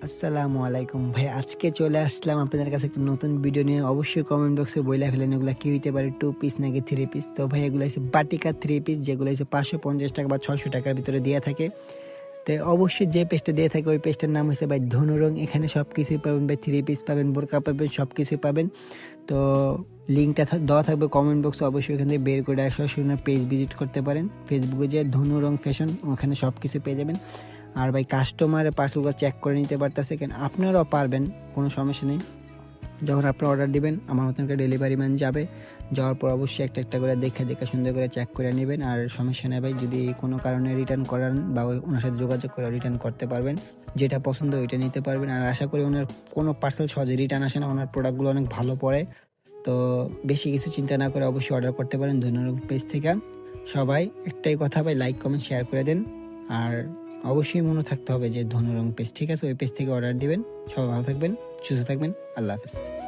আসসালামু আলাইকুম ভাই, আজকে চলে আসলাম আপনাদের কাছে একটা নতুন ভিডিও নিয়ে। অবশ্যই কমেন্ট বক্সে বইলা ফেলেন এগুলা কি হইতে পারে, 2 পিস নাকি 3 পিস। তো ভাই এগুলো হচ্ছে বাটিকা 3 পিস, যেগুলো হচ্ছে 550 টাকা বা 600 টাকার ভিতরে দিয়ে থাকে। তো অবশ্যই যে পেজটা দিয়ে থাকে ওই পেজটার নাম হচ্ছে ভাই ধনুরং। এখানে সব কিছুই পাবেন ভাই, 3 পিস পাবেন, বোরকা পাবেন, সব কিছুই পাবেন। তো লিঙ্কটা দেওয়া থাকবে কমেন্ট বক্সে, অবশ্যই এখান থেকে বের করে সরাসরি পেজ ভিজিট করতে পারেন। ফেসবুকে যে ধনুরং ফ্যাশন, ওখানে সব কিছু পেয়ে যাবেন। আর ভাই কাস্টমারের পার্সেলগুলো চেক করে নিতে পারতেছে, কেন আপনারাও পারবেন, কোনো সমস্যা নেই। যখন আপনি অর্ডার দিবেন আমার মতন করে ডেলিভারি ম্যান যাবে, যাওয়ার পর অবশ্যই একটা একটা করে দেখে সুন্দর করে চেক করে নেবেন। আর সমস্যা নেই ভাই, যদি কোনো কারণে রিটার্ন করান বা ওনার সাথে যোগাযোগ করে রিটার্ন করতে পারবেন, যেটা পছন্দ ওইটা নিতে পারবেন। আর আশা করি ওনার কোনো পার্সেল সহজে রিটার্ন আসে না, ওনার প্রোডাক্টগুলো অনেক ভালো পড়ে। তো বেশি কিছু চিন্তা না করে অবশ্যই অর্ডার করতে পারেন ধন্যবাদ পেজ থেকে। সবাই একটাই কথা ভাই, লাইক কমেন্ট শেয়ার করে দেন। আর অবশ্যই মনে থাকতে হবে যে ধনুরং পেজ, ঠিক আছে, ওই পেজ থেকে অর্ডার দিবেন। সবাই ভালো থাকবেন, সুস্থ থাকবেন, আল্লাহ হাফেজ।